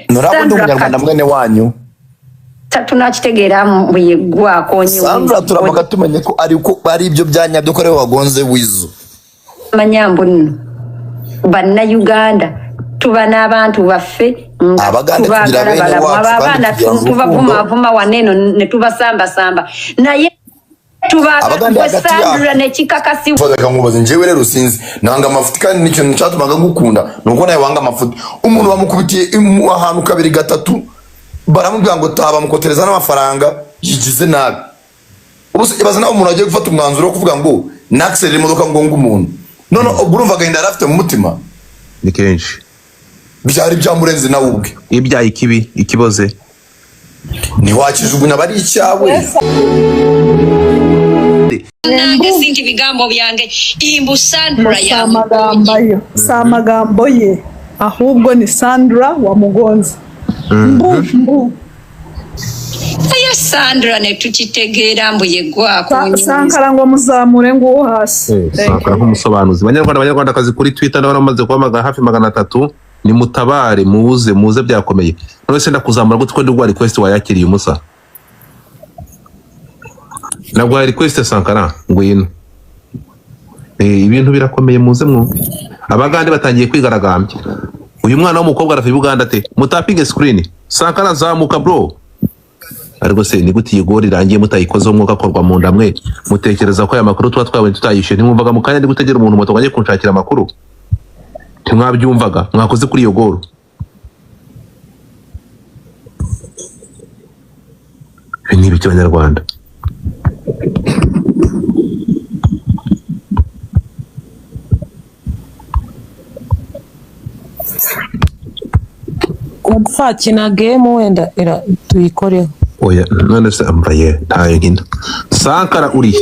Nurabundi umunyarwanda mwene wanyu tunakitegeera mu yegwa konye Sandra turamuka tumenye ko ari ibyo byanya dukorewe wagonze wizo manyambo banna Uganda tuba n'abantu baffe abaganda kugira bene wacu abana tubavuma waneno ne tubasamba naye tuba Sandra ne kikakasi fadaka nkubaze njewe rero sinzi nanga amafuti kandi nicyo ncatumaga gukunda nuko naye wanga amafuti umuntu bamukubitiye ahantu kabiri gatatu baramubwira ngo taba mukotereza n'amafaranga yigize nabi ubuse ibaza nawe umuntu agiye gufata umwanzuro wo kuvuga ngo naxere imodoka ngo umuntu none urumva gahinda rafite mu mutima ni kenshi byari byamurenze nawe ubwe ibyaye ikiboze ni wakijugunya bari icyawe nange sinti bigambo byange imbu Sandra ya magambo ye ahubwo ni Sandra wamugonza mbu aya Sandra ne tukitegeera mbu yegwa konye Sankara ngo muzamure ngo hasi Sankara nk'umusobanuzi banyarwanda kazi kuri Twitter nawe namaze kuba hafi 300 ni mutabare muze byakomeye none se ndakuzamura gute ko ndugwa request wayakiriye umusa nabwo request Sankara ngwino ibintu birakomeye muze mwo abagande batangiye kwigaragambya uyu mwana w'umukobwa arafi Uganda te mutapinge screen Sankara zamuka bro ariko se ni gute yigori rangiye mutayikoze umwuka akorwa mu ndamwe mutekereza ko aya makuru tuba twawe tutayishe ntimwumvaga mukanya ndi gutegera umuntu moto ngaje kunshakira amakuru ntimwabyumvaga mwakoze kuri iyo goro ni ibiki Abanyarwanda Kina game wenda era tuyikoreho oya none se ambaye ntayo nkina Sankara uri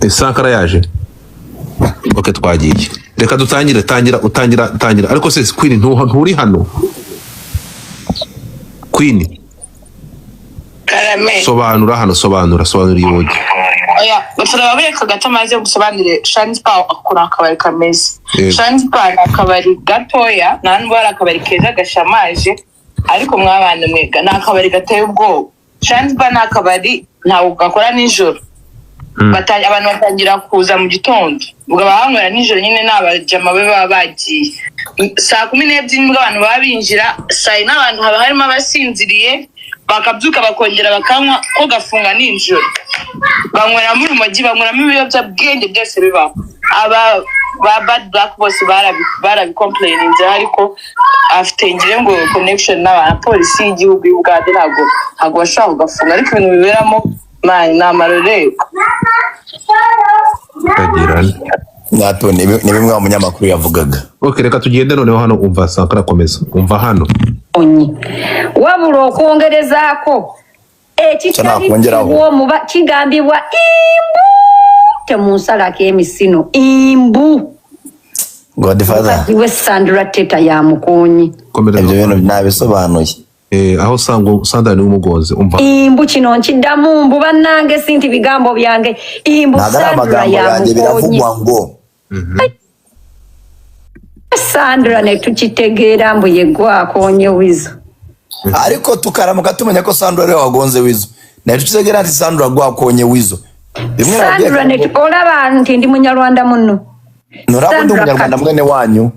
Sankara yaje oke twagiye reka dutangire utangira ariko se Queen nturi hano Queen karame sobanura iyoge oya bafara babeka gatamaze gusobanire Shanspa akora akabari kameze Shanspa akabari gatoya nanbara akabari keza gashamaje ariko mwabana mwega nakabari gateye ubwo Shanspa nakabari ntawo gakora nijoro batanye abantu batangira kuza mu gitondo ubwo bahanywera nijoro nyine n'abajama be babagiye saa 12 nibwo abantu babinjira saa n'abantu haba harimo abasinziriye bakabyuka bakongera bakanywa ko gafunga ninjoro banywera muri umujyi banyweramo ibiyobyabwenge byose bibaho aba bad black boss barabicomplaininze ariko afite ngire ngo connection n'abapolisi y'igihugu y'Uganda ntago bashaka gafunga ariko ibintu biberamo n'amaroreko kagirana nato ni bimwe mu nyamakuru yavugaga okay reka tugende noneho hano umva Sankara komeza umva hano wabura okwongerezaako ekitabo muba kigambibwa imbu temunsalako emisino imbu Godfather we Sandra teta ya mukonyi ibyo bintu nabisobanuye aho Sandra ni umugozi umva imbu kino nkiddamu mbu bannange sinti bigambo byange imbu Sandra ya mukonyi biravugwa ngo Sandra ne tukitegeera mbu yegwa konye wizo ariko tukaramuka tumenya ko Sandra rero wagonze wizo na tukitegeera ati Sandra gwakonye wizo Sandra ne olaba nti ndi munyarwanda munno nurabundi umunyarwanda mwene wanyu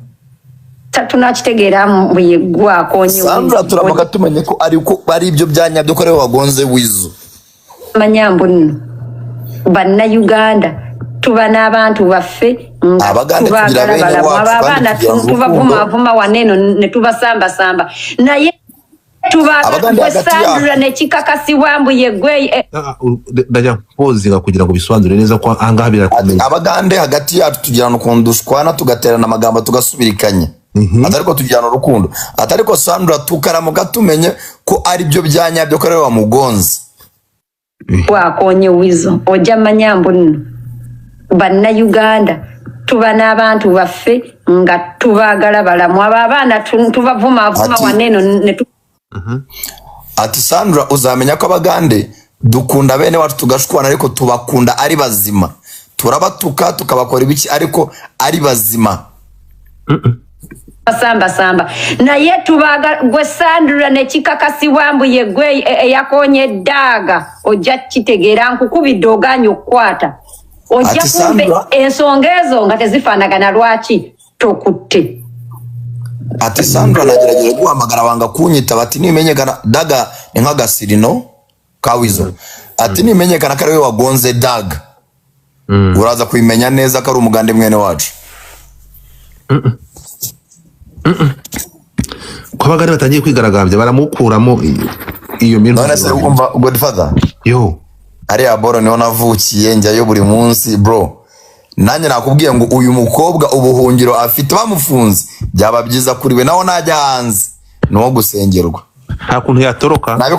tunakitegeera mbu yegwa konye wizo Sandra turamuka tumenye ko ari ibyo byanya dukorewe wagonze wizo manyambo banna Uganda tuba n'abantu baffe abaganda kugira bene wacu abana tubavuma waneno ne tubasamba naye tuba Sandra ne kikakasi wambu yegwe ndajya pozinga kugira ngo bisobanure neza ko angaha birakomeye abagande hagati yacu tugirana ukundushwana tugaterana amagambo tugasubirikanya atariko tugirana urukundo atariko Sandra tukaramuka tumenye ko ari byo byanya byo korewe wa mugonzi wakonye wizo ojja manyambo banna Uganda tuba n'abantu baffe nga tubagala balamu abana tubavuma waneno ne ati Sandra uzamenya ko abagande dukunda bene wacu tugashwana ariko tubakunda ari bazima turabatuka tukabakora ibiki ariko ari bazima samba naye tubaga gwe Sandra ne kikakasibwa mbuye gwe yakonye daga ojja kitegeera nkukubidde oganya okukwata ojja kumbe ensonga ezo nga tezifaanagana lwaki tokutte ati Sandra nagerageza guhamagara wanga kunyita bati nimenyekana daga nkagasirino kawizo ati nimenyekana kare we wagonze daga uraza kuimenya neza kari umugande mwene wacu kwa bagari batangiye kwigaragambya baramukuramo iyo mintu none se umva Godfather yo ari aboro niho navukiye njyayo buri munsi bro nanjye nakubwiye ngo uyu mukobwa ubuhungiro afite bamufunze byaba byiza kuri we naho najya hanze no gusengerwa nta kuntu yatoroka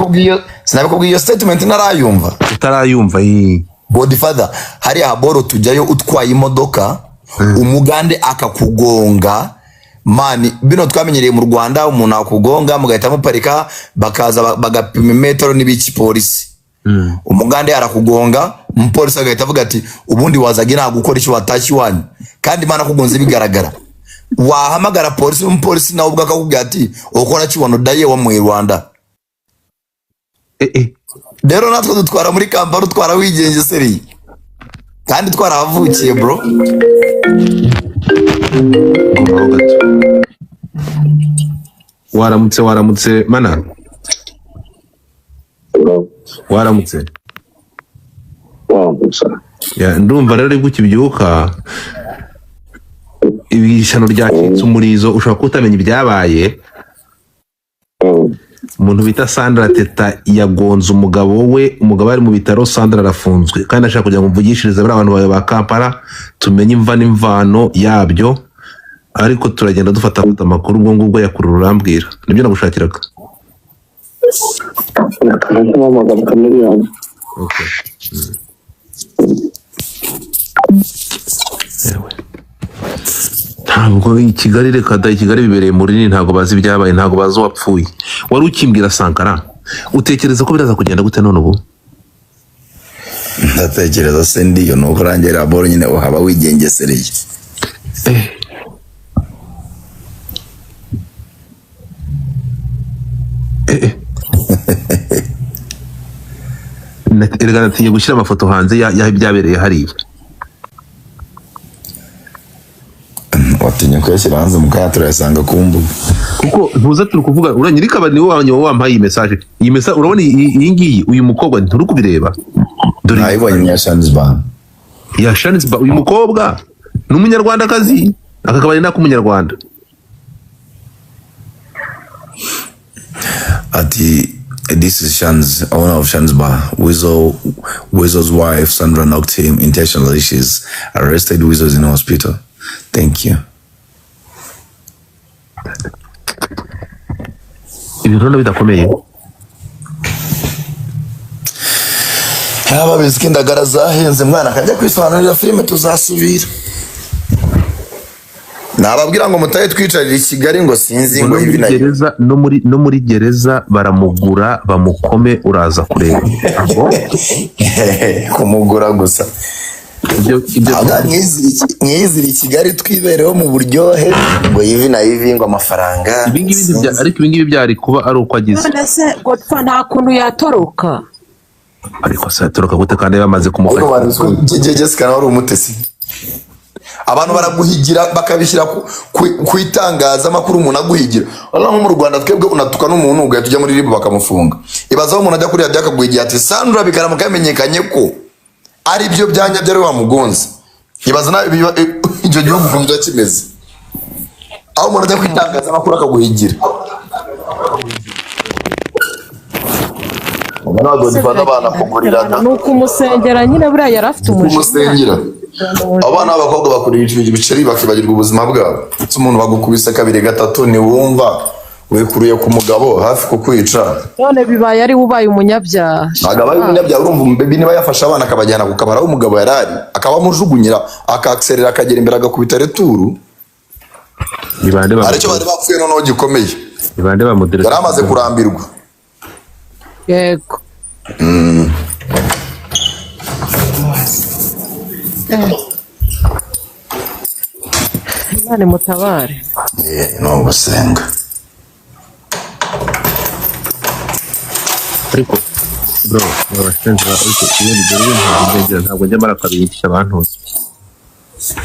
sinabikubwiye iyo statement narayumva utarayumva Godfather hari aboro tujyayo utwaye imodoka umugande akakugonga mani bino twamenyereye mu Rwanda umuntu akugonga mugahita muparika bakaza bagapima metero n'ibiki polisi umugande arakugonga umupolisi agahita avuga ati ubundi wazagira gukora icyo watashye wanyu kandi mana kugonze bigaragara wahamagara polisi umupolisi nawe ubwo akakubwira ati ukora kibono daye wa mu Rwanda rero natwe dutwara muri Kampala utwara wigengeseri kandi twaravukiye bro waramutse mana waramutse ya ndumva rero ari gukibyuka ibishano ryacitse umurizo ushobora kutamenya ibyabaye umuntu bita Sandra Teta yagonze umugabo ari mu bitaro Sandra arafunzwe kandi ashaka kugira ngo mvugishirize bari abantu ba Kampala tumenye imva n'imvano yabyo ariko turagenda dufata amakuru ubwo ngubwo yakurura urambwira nibyo nagushakiraga okay ntabwo i Kigali reka da i Kigali bibereye muri nini ntabwo bazi ibyabaye ntabwo bazi uwapfuye wari ukimbwira Sankara utekereza ko biraza kugenda gute none ubu ndatekereza se ndiyo nuko rangira aboro nyine uhaba wigengesereye erega natiye gushyira amafoto hanze yaho byabereye hariya watinye kuyashyira hanze mukanya turayasanga ku mbuga kuko ntuza turi kuvuga uranyirika ni wowe wampaye iyi message urabona iyi ngiyi uyu mukobwa nturi kubireba dore nayibonye ya Shanisba uyu mukobwa ni umunyarwandakazi akakaba ari n'akumunyarwanda ati this is Shan's owner of Shan's bar. Wizzo's wife Sandra knocked him intentionally. She's arrested. Wizzo's in hospital. Thank you. Ibintu bidakomeye. Haba bizkinda garazahenze mwana kajya kwisobanurira filime tuzasubira. Nababwira ngo mutaye twicarira i Kigali ngo sinzi ngo ibi nayo gereza no muri gereza baramugura bamukome uraza kureba aho kumugura gusa ibyo mwiziri Kigali twibereho mu buryohe ngo ivi na ivi ngo amafaranga ariko ibingibi byari kuba ari uko agize none Godfather nta kuntu yatoroka ariko se yatoroka gute kandi bamaze kumufata Jessica nawe ari umutesi abantu baraguhigira bakabishyira ku itangazamakuru umuntu aguhigira nko mu Rwanda twebwe unatuka n'umuntu ugahita ujya muri ribu bakamufunga ibazaho umuntu ajya kuri radiyo akaguhigira ati Sandra bikaramuka yamenyekanye ko ari byo byanya byari wamugonze ibaza icyo gihugu ukunze kimeze aho umuntu ajya ku itangazamakuru akaguhigira Godfather abana kugurirana nuko umusengera nyine buriya yari afite umusengera abana b'abakobwa bakurira ibiceri bakibagirwa ubuzima bwabo umuntu bagukubise kabiri gatatu ni wumva wekuruye ku mugabo hafi kukwica none bibaye ari ubaye umunyabyaha agabaye umunyabyaha urumva umbebi niba yafasha abana akabajyana ku kabara umugabo yarari akabamujugunyira akakserera akagera imbere agakubita returu aricyo bari bapfuye noneho gikomeye yari amaze kurambirwa yego Imana mutabare. No gusenga. ariko bro abashinzwe ariko ibindi byo ntabwo njya marakabisha abantu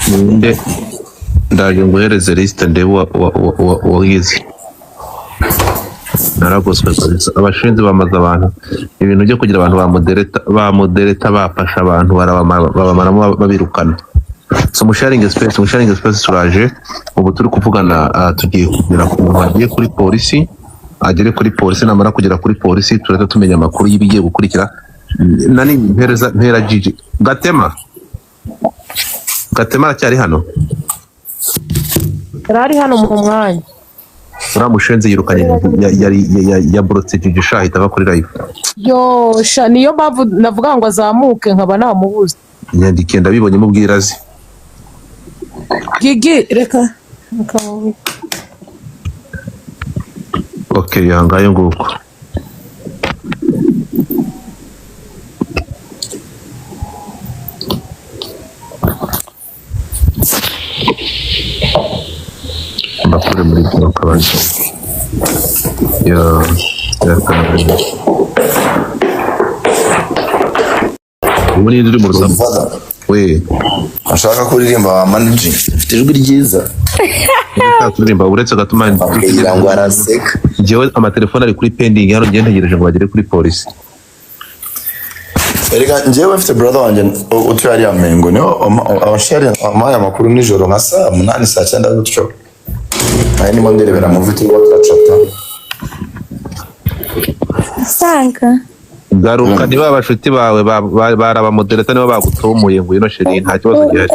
ninde ndaje nguhereze list ndebe wagize naragoswe kabisa abashinzwe bamaze abantu ibintu byo kugira abantu bamodereta bafasha abantu babamaramo babirukana so musharing space turaje ubu turi kuvugana tugiye kugira ku bagiye kuri polisi agere kuri polisi namara kugera kuri polisi turata tumenya amakuru y'ibigiye gukurikira nani mpera Gigi Gatema cyari hano Rari hano mu mwanya uramushenze yirukanye ya brotse Gigi shahita ava kuri live yo sha niyo bavu navuga ngo azamuke nkaba namubuze nyandike ndabibonye mubwirazi Gigi reka okay yangaye nguko bakure muri byo kabanje ya kanabiri muri ndiri mu rusamu we ashaka kuririmba manager ufite ijwi ryiza kuririmba uretse gatuma kugira ngo araseka jewe amatelefone ari kuri pending hano ngiye ntegereje ngo bagere kuri polisi erega njyewe mfite brother wanje utwari amengo niho abashari amaya makuru nijoro nka saa 8 saa 9 gutyo ari nimo nderebera mu video turacata Sanka garuka niba abashuti bawe barabamodereta nibo bagutumuye ngo ino sheri nta kibazo gihari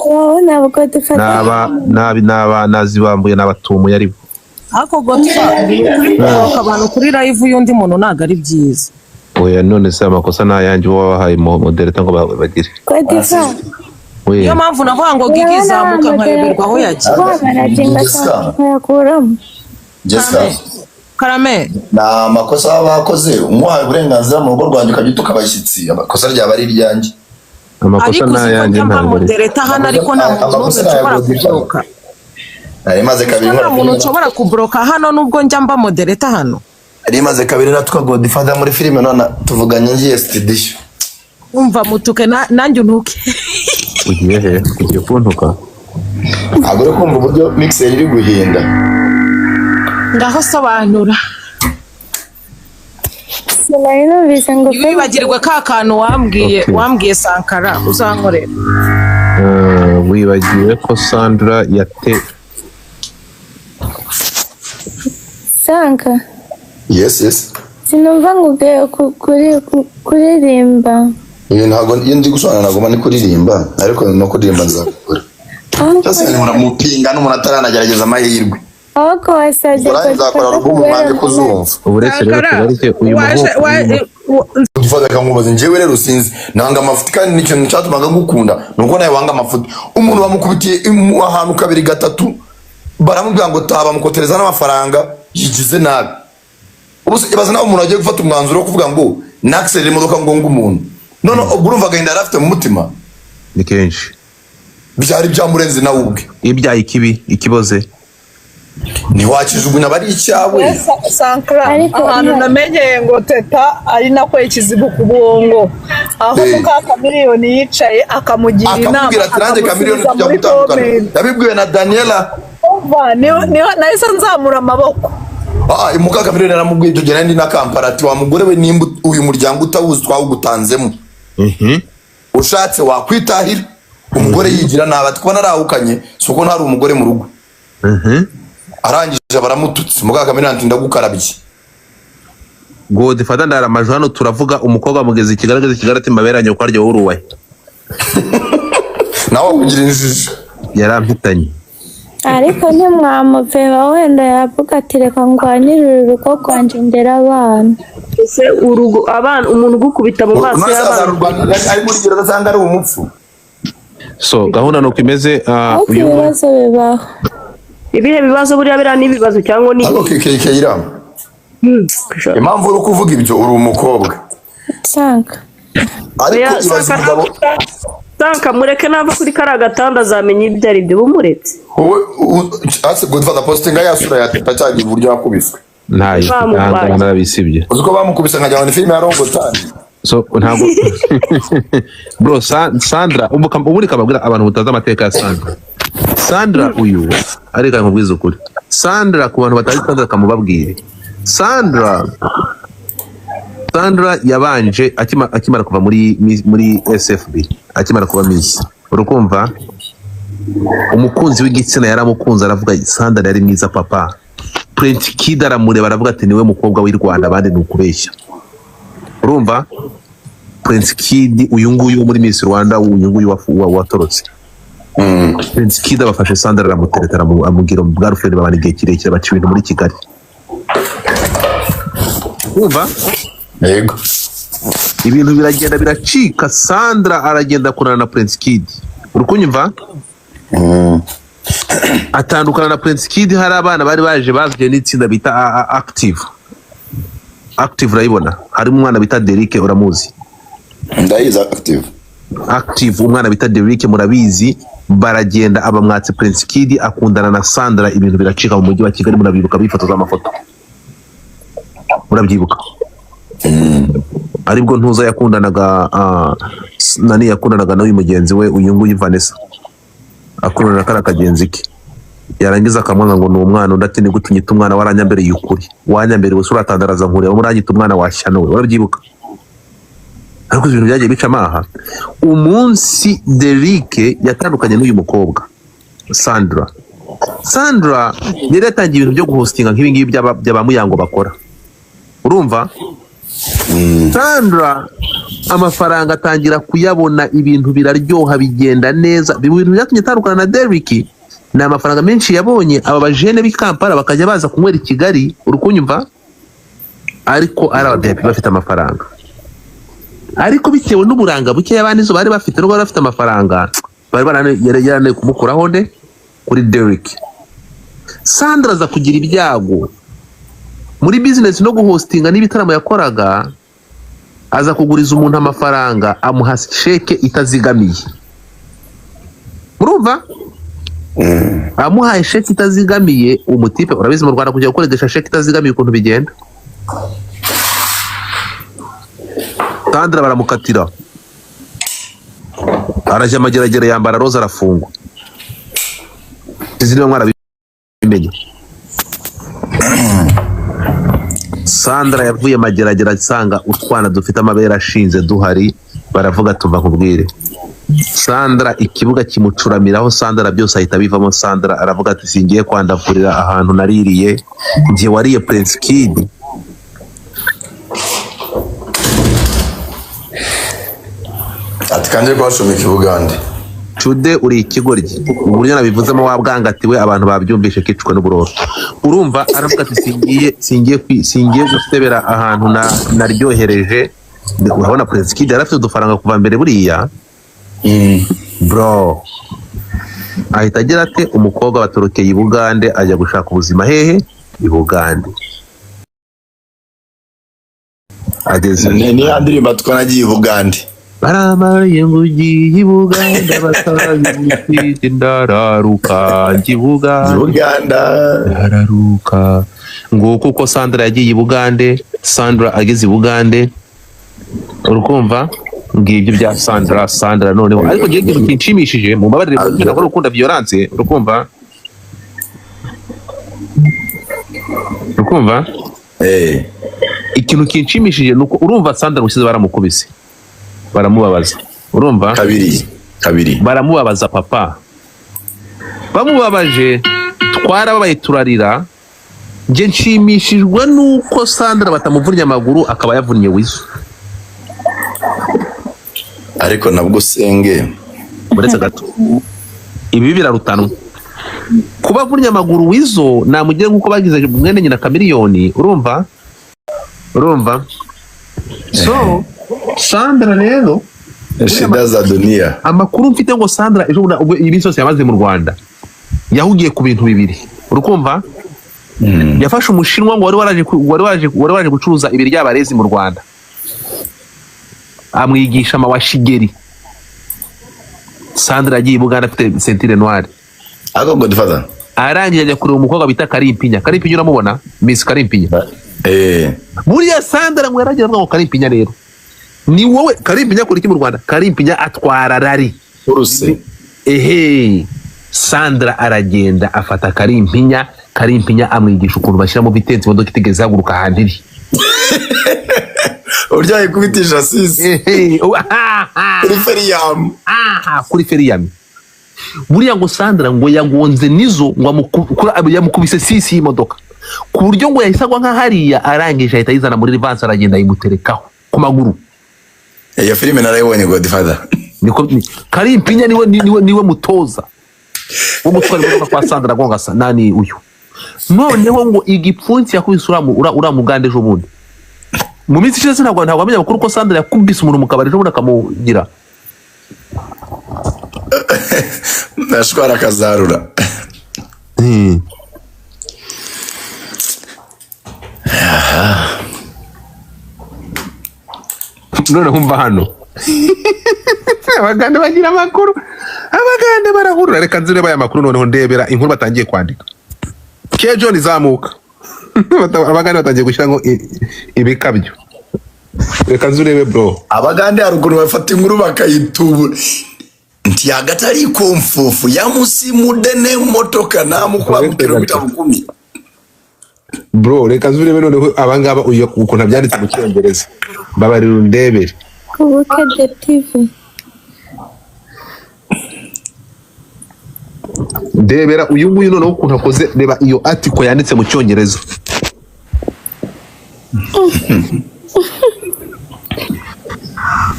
naba nazibambuye nabatumuye ari ako gotfa abantu kuri live y'undi muntu naga ari byiza oya none se amakosa nayanjye bo wabahaye modereta ngo bagire niyo mpamvu navuga ngo Gigi zamuka nkayoberwa aho yagiye Jessica Karame na amakosa bakoze umuhaye uburenganzira mu rugo rwanjye ukajya ukabashyitsi amakosa ryaba ari ryanjye amakosa nayanjye ntabwo modereta hano ariko nta muntu ushobora kubloka rimaze kabiri nta muntu ushobora kubloka hano nubwo njya mba modereta hano rimaze kabiri natwa Godfather muri filime none tuvuganye ngiye studio umva mutuke nanjye untuke ugiye he ugiye kuntuka agore kumva uburyo mixer iri guhinda ngaho sobanura wibagirwe ka kantu wambwiye Sankara uzankorera wibagiwe ko Sandra Sanka yes sinumva ngugiye kuririmba ntabwo ndi gusobanura nagoma ni kuririmba ariko no kuririmba nzakora cyose ni mupinga n'umuntu ataranagerageza amahirwe ahubwo wasabye ko nzakora album nanjye kuzumva uburetse rero tubarike uyu Godfather kamubaza njyewe rero sinzi nanga amafuti kandi n'ikintu cyatumaga gukunda nuko nawe wanga amafuti umuntu bamukubitiye ahantu kabiri gatatu baramubwira ngo taba mukotereza n'amafaranga yigize nabi ubuse ibaza nawe umuntu agiye gufata umwanzuro wo kuvuga ngo naxere imodoka ngo umuntu none urumva agahinda yarafite mu mutima ni kenshi byari byamurenze nawe ubwe ibyaye ikiboze ntiwakijugunya bari icyawe Sankara ahantu namenyeye ngo teta ari nako ikizibu ku bwongo aho mukaka miliyoni yicaye akamugira inama akamubwira ati nanjye kamiliyoni tujya gutandukana yabibwiwe na Daniela niho nahise nzamura amaboko mukaka miliyoni aramubwiye tugenda ndi na Kampala ati wa mugore we nimba uyu muryango utawuzi twawugutanzemo ushatse wakwitahira umugore yigira nabi ati kubona arahukanye si uko ntari umugore mu rugo arangije baramututse mugaka miliyoni ndagukarabye Godfather ndaramajwe hano turavuga umukobwa mugeze ikigaragaza ati maberanye uko aryo uruwaye nawe kugira injiji yarampitanye ariko ntimwamuveba wenda yavuga ati reka ngwanirire urugo rwanje ndera abana ese urugo abana umuntu ugukubita mu maso y'abana ari muri gereza cyangwa ari umupfu so gahunda nuko imeze uyu bibazo bibaho ibihe bibazo buriya biriya n'ibibazo cyangwa ni ariko keke irama impamvu uri kuvuga ibyo uri umukobwa Sanka ariko ibaza umugabo Tanka mureke nava kuri kara gatanda azamenya ibyo ari byo bumuretse. Wowe ase Godfather postinga yasura ya Teta cyagi buryo yakubiswe. Ntayo ntabwo narabisibye. Uzuko bamukubise nkajya ni filime ya Rongotani. So ntabwo bro Sandra ubundi kababwira abantu butaza amateka ya Sandra uyu areka nkubwiza ukuri. Sandra ku bantu batazi Sandra kamubabwire. Sandra yabanje akimara kuva muri SFB akimara kuba Miss urukumva umukunzi w'igitsina yaramukunze aravuga Sandra yari mwiza papa. Prince Kid aramureba aravuga ati niwe mukobwa w'i Rwanda abandi nukubeshya. Urumva Prince Kid uyu nguyu muri Miss Rwanda uyu nguyu watorotse. Prince Kid abafashe Sandra aramutereta amugira girlfriend babana igihe kirekire baca ibintu muri Kigali. Urumva yego ibintu biragenda biracika. Sandra aragenda kurana na Prince Kid urukunyumva atandukana na Prince Kid. Hari abana bari baje bazanye n'itsinda bita Active urayibona. Hari umwana bita Derrick uramuzi? Ndayiza Active umwana bita Derrick murabizi. Baragenda abamwatse Prince Kid akundana na Sandra ibintu biracika mu mujyi wa Kigali. Murabibuka bifotoza amafoto murabyibuka? Aribwo ntuza yakundanaga yakundanaga n'uyu mugenzi we uyu nguyu Vanessa akundana kara kagenzi ke yarangiza akamwanga ngo ni umwana undi ati ni gute unyita umwana waranyambere y'ukuri wanyambere wese uratandaraza nkure umuranyita umwana washyano we urabyibuka? Ariko ibintu byagiye bica amaha. Umunsi Derrick yatandukanye n'uyu mukobwa Sandra yari yatangiye ibintu byo guhostinga nk'ibi ngibi by'abamuyango bakora urumva. Sandra amafaranga atangira kuyabona ibintu biraryoha bigenda neza. Ibintu byatumye atandukana na Derrick ni amafaranga menshi yabonye. Aba bajene b'i Kampala bakajya baza kunywera i Kigali urukunyumva ariko ari abadepi bafite amafaranga. Ariko bitewe n'uburanga buke y'abanizo bari bafite no bafite amafaranga bari yarane kumukuraho nde kuri Derrick. Sandra za kugira ibyago muri business no guhostinga n'ibitaramo yakoraga aza kuguriza umuntu amafaranga amuha sheke itazigamiye. Murumva? Amuhaye sheke itazigamiye umutipe urabizi mu Rwanda kujya gukoresha sheke itazigamiye ukuntu bigenda. Sandra baramukatira araje amageragere yambara roza arafungwa. Izindi mwara bimenye Sandra yavuye mageragere asanga utwana dufite amabere ashinze duhari baravuga tuva kubwire. Sandra ikibuga kimucuramiraho Sandra byose ahita bivamo. Sandra aravuga ati singiye kwandavurira ahantu naririye ngiye wariye Prince Kid. ati kanje kwashomeka Uganda Chude uri ikigoryi uburyo nabivuzemo wabwangatiwe abantu babyumvishe kicwa n'uburoro. Urumva aravuga ati singiye gusebera ahantu naryohereje. Urabona Prince Kid yarafite udufaranga kuva mbere buriya bro ahita agira ati umukobwa batorokeye i Bugande ajya gushaka ubuzima hehe i Bugande. Ageze ni andirimba twanagiye i Bugande baramariye ngo ugiye i Buganda basabye ndararuka Buganda ndararuka ngo kuko Sandra yagiye i Bugande. Sandra ageze i Bugande urukumva ngibyo bya Sandra noneho ariko giye kinshimishije mu mabarire ko rukunda violence urukumva ikintu kinshimishije nuko urumva Sandra usize baramukubise baramubabaza urumva kabiri baramubabaza papa bamubabaje twarababaye turarira. Nje nshimishijwe nuko Sandra batamuvunnye amaguru akaba yavunnye Wizo. Ariko nabwo senge uretse gato ibi birarutanwa kuba avunnye amaguru Wizo namugire nkuko bagize mwene nyina Chameleone urumva. So Sandra rero shida za dunia amakuru mfite ngo Sandra ejo ubwo ibi byose yamaze mu Rwanda yahugiye ku bintu bibiri urukumva. Yafashe umushinwa ngo wari waje gucuruza ibiri ry'abarezi mu Rwanda amwigisha amawashigeri Sandra yagiye i Buganda afite sentire noire. Ako Godfather. Arangije ajya kureba umukobwa bita Karimpinya. Karimpinya uramubona? Miss Karimpinya. Buriya Sandra ngo yaragira ngo Karimpinya rero. Ni wowe Karimpinya kuri iki mu Rwanda? Karimpinya atwara rari. Uruse. Sandra aragenda afata Karimpinya amwigisha ukuntu bashyiramo vitensi imodoka itigeze haguruka ahantu iri. Uryaye kubitisha sisi. Kuri Feriyam. Kuri Feriyam. Buriya ngo Sandra ngo yagonze nizo ngo yamukubise sisi y'imodoka. Ku buryo ngo yahise agwa nka hariya arangije ahita yizana muri reverse aragenda yimuterekaho ku maguru. Iyo filime narayibonye Godfather. Karimpinya niwe mutoza. Umutwari imodoka kwa Sandra gonga nani uyu. Noneho ngo igipfunsi yakubise uramugande ejo bundi. Mu minsi ishize ntabwo amenya bakuru ko Sandra yakubise umuntu mu kabari ejo bundi akamugira. Nashwara akazarura. None humva hano. Abagande bagira amakuru. Abagande barahurura reka nzire baya makuru noneho ndebera inkuru batangiye kwandika. Kejo nizamuka. Abagande batangiye gushyira ngo ibikabyo. Reka nzurebe bro. Abagande haruguru bafata inkuru bakayitubura. Nti agatari komfufu ya musimudene motoka namukwa mu kilomita 10. Bro reka nzurebe noneho abangaba uko nabyanditse mu Cyongereza. Babarira ndebere. Kubuke TV. Ndebera uyu nguyu noneho ukuntu akoze reba iyo article yanditse mu Cyongereza.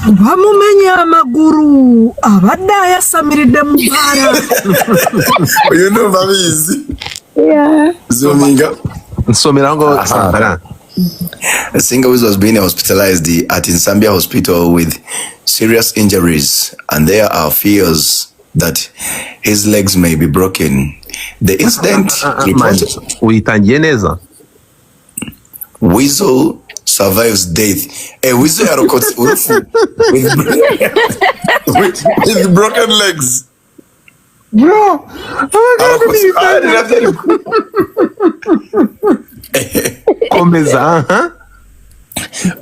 Bamumenye amaguru abadaya samiride mubara. Uyu no babizi. Yeah. Zominga. Nsomera ngo Sandra. A singer was being hospitalized at Nsambia Hospital with serious injuries, and there are fears that his legs may be broken. The incident reported. Uitangiye neza. Weasel survives death. A weasel with broken legs. Bro.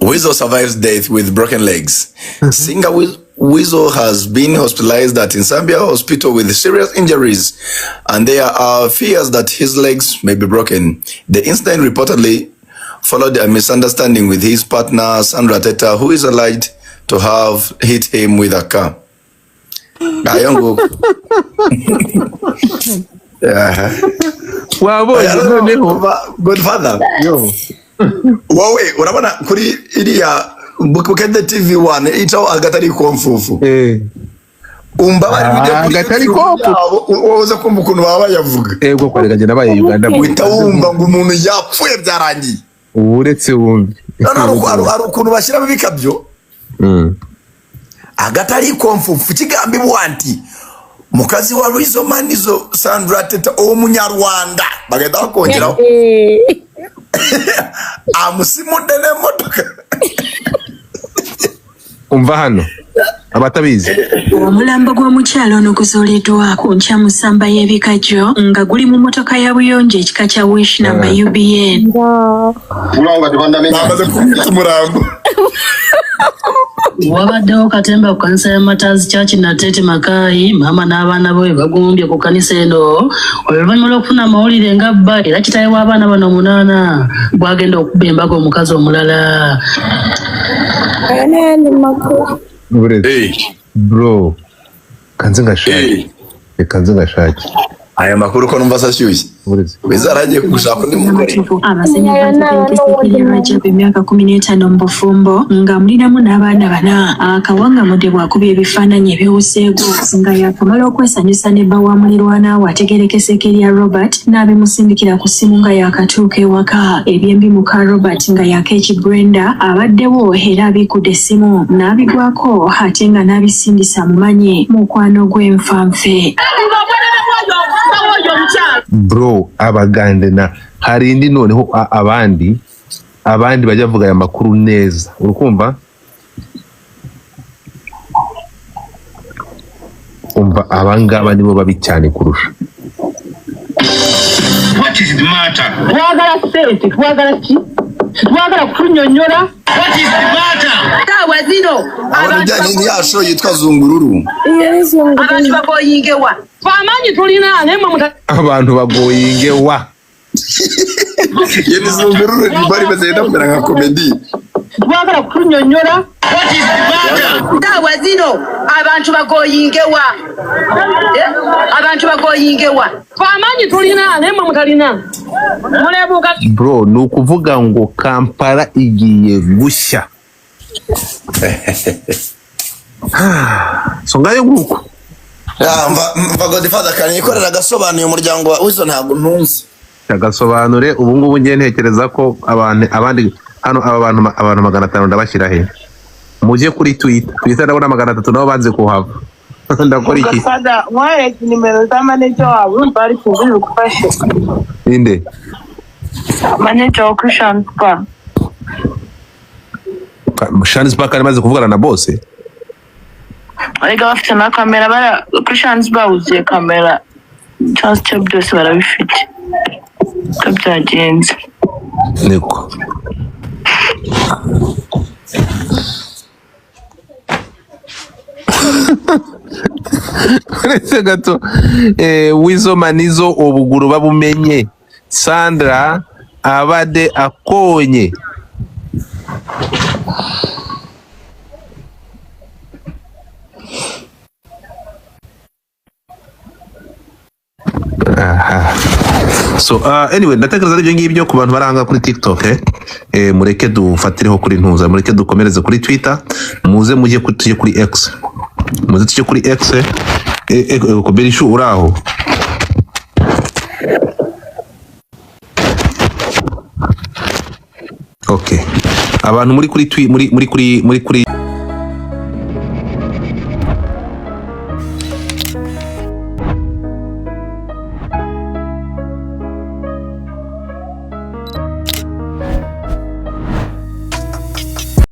Weasel survives death with broken legs. Singer Weasel has been hospitalized at Nsambia Hospital with serious injuries, and there are fears that his legs may be broken. The incident reportedly followed a misunderstanding with his partner Sandra Teta, who is alleged to have hit him with a car. Godfather. Wowe urabona kuri iriya Bukende TV1 itaho agatari komfufu. Umba bari agatari komfu. Woza kumva ukuntu baba yavuga. Ego kwa reganje nabaye Uganda. Witawumva ngo umuntu yapfuye byarangiye. Uretse wumve. Ari ukuntu bashyira bikabyo. Agatari komfufu kigambi bwanti. Mukazi wa Rizo Manizo Sandra Teta Omunyarwanda bagenda bakongeraho. Amusimudene motoka. Umva hano abatabizi omulambo gw'omukyalo ono guzoleddwa ku nkya mu ssamba y'ebikajjo nga guli mu motoka ya buyonjo ekika kya Wish number UBN. Wabaddewo katemba ku kanisa ya Matazi Church na Tete Makayi, maama n'abaana be bagumbye ku kanisa eno oluvannyuma lw'okufuna amawulire nga bba era kitaawe w'abaana bano 8 bwagenda okubba embaga omukazi omulala. Bro kanze ngashaki aya makuru ko numva sashyushye bizaragiye gushaka undi mugore. Abasenyi bategekeje emyaka 15 mu bufumbo nga muliramu n'abaana 4 akawanga mudde bwakubye ebifaananyi ebiwuseego nga yakamala okwesanyusa ne bba wa mulirwana wategerekese Keria Robert n'abimusindikira ku ssimu nga yakatuuka ewaka ebyembi muka Robert nga yakeeki Brenda abaddewo era abikudde essimu n'abigwako ate nga n'abisindisa mumanye mukwano gw'enfanfe. Bro abagande na hari indi noneho abandi bajya vuga aya makuru neza urukumva umva abangaba nibo babi cyane kurusha. What is the matter? Twagala sente, twagala ki? Twagala kunyonyora. What is the matter? Tawa zino. Abantu ni yasho yitwa Zungururu. Abantu bagoyingewa. Famanyi tulina nemwe muta. Abantu bagoyingewa. Yeni Zungururu ni bari bazenda kumera nka comedy. Twagala kunyonyora. What is the matter? Tawa zino. Abantu bagoyingewa. Abantu bagoyingewa. Famanyi tulina nemwe mutalina. Mulebuka. Bro, nukuvuga ngo Kampala igiye gushya. So ngayo nguko. Mva Godfather kanye ikorera gasobanuye umuryango wa Wizo ntago ntunzi. Agasobanure ubu ngubu ngiye ntekereza ko abandi hano abantu 500 ndabashyira he. Mujye kuri Twitter ndabona 300 nabo banze kuhava. Ndakora iki? Godfather mwareke nimero za manager wabo bari kuzuru gufasha. Inde. Manager wa Christian Spa. Christian Spa kandi maze kuvugana na boss. Ariko bafite na kamera bara Christian Spa uziye kamera. Just check byose barabifite. Kabyagenze. Niko. Uretse gato Wizo Manizo ubuguru babumenye Sandra abade akonye so anyway ndatekereza ari byo ngibyo ku bantu baranga kuri TikTok mureke dufatireho kuri ntuza mureke dukomereze kuri Twitter muze mujye kuri X muze tujye kuri X ko berishu uraho okay abantu muri kuri